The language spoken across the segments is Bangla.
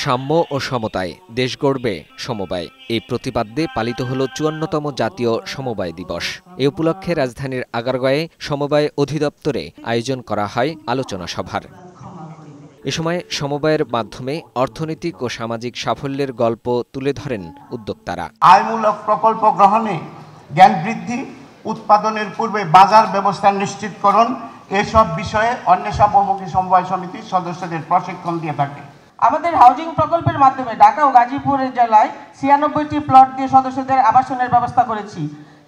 সাম্য ও সমতায় দেশ গড়বে সমবায় এই প্রতিপাদ্যে পালিত হল ৫৪তম জাতীয় সমবায় দিবস। এ উপলক্ষে রাজধানীর আগারগাঁয়ে সমবায় অধিদপ্তরে আয়োজন করা হয় আলোচনা সভার। এ সময় সমবায়ের মাধ্যমে অর্থনৈতিক ও সামাজিক সাফল্যের গল্প তুলে ধরেন উদ্যোক্তারা। আয়মূলক প্রকল্প গ্রহণে, জ্ঞান বৃদ্ধি, উৎপাদনের পূর্বে বাজার ব্যবস্থা নিশ্চিতকরণ এসব বিষয়ে অন্বেষা বহুমুখী সমবায় সমিতির সদস্যদের প্রশিক্ষণ দিয়ে থাকে। আমাদের হাউজিং প্রকল্পের মাধ্যমে ঢাকা ও গাজীপুর জেলায় ৯৬টি প্লট দিয়ে সদস্যদের আবাসনের ব্যবস্থা করেছি।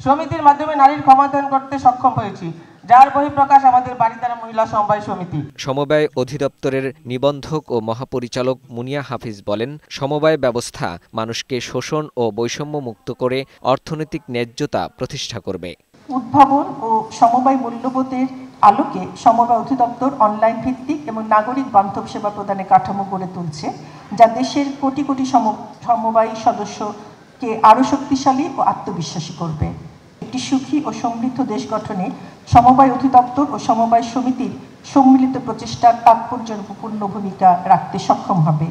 সমিতির মাধ্যমে নারীর ক্ষমতায়ন করতে সক্ষম হয়েছি, যার বহিঃপ্রকাশ আমাদের বাড়িধারা মহিলা সমবায় সমিতি। সমবায় অধিদপ্তরের নিবন্ধক ও মহাপরিচালক মুনিয়া হাফিজ বলেন, সমবায় ব্যবস্থা মানুষকে শোষণ ও বৈষম্য মুক্ত করে অর্থনৈতিক ন্যায্যতা প্রতিষ্ঠা করবে। উদ্ভাবন ও সমবায় মূল্যবোধের আলোকে সমবায় অধিদপ্তর অনলাইন ভিত্তিক এবং নাগরিক বান্ধব সেবা প্রদানের কাঠামো গড়ে তুলছে, যা দেশের কোটি কোটি সমবায় সদস্যকে আরও শক্তিশালী ও আত্মবিশ্বাসী করবে। একটি সুখী ও সমৃদ্ধ দেশ গঠনে সমবায় অধিদপ্তর ও সমবায় সমিতির সম্মিলিত প্রচেষ্টার তাৎপর্যপূর্ণ ভূমিকা রাখতে সক্ষম হবে।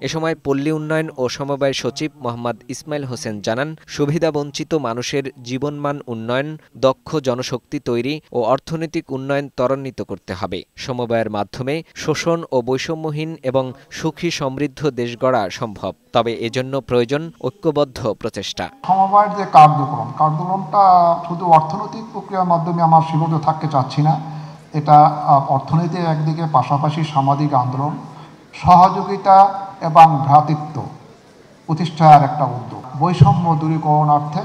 এ সময় পল্লী উন্নয়ন ও সমবায় সচিব মোহাম্মদ ইসমাইল হোসেন জানান, সুবিধাবঞ্চিত মানুষের জীবনমান উন্নয়ন, দক্ষ জনশক্তি তৈরি ও অর্থনৈতিক উন্নয়ন ত্বরান্বিত করতে হবে। সমবায়ের মাধ্যমে শোষণ ও বৈষম্যহীন এবং সুখী সমৃদ্ধ দেশ গড়া সম্ভব, তবে এজন্য প্রয়োজন ঐক্যবদ্ধ প্রচেষ্টা। সমবায়ের যে কার্যক্রমটা শুধু অর্থনৈতিক প্রক্রিয়ার মাধ্যমে আমার সীমাবদ্ধ থাকতে চাচ্ছি না। এটা অর্থনীতির একদিকে, পাশাপাশি সামাজিক আন্দোলন, সহযোগিতা এবং ভ্রাতৃত্ব প্রতিষ্ঠার একটা উদ্যোগ। বৈষম্য দূরীকরণার্থে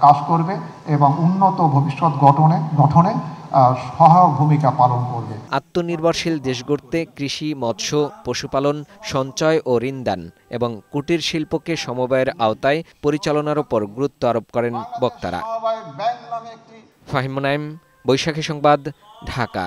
কাজ করবে এবং উন্নত ভবিষ্যৎ গঠনে সহায়ক ভূমিকা পালন করবে। আত্মনির্ভরশীল দেশ গড়তে কৃষি, মৎস্য, পশুপালন, সঞ্চয় ও ঋণদান এবং কুটির শিল্পকে সমবায়ের আওতায় পরিচালনার উপর গুরুত্ব আরোপ করেন বক্তারা। ফাহিম মুনাইম, বৈশাখী সংবাদ, ঢাকা।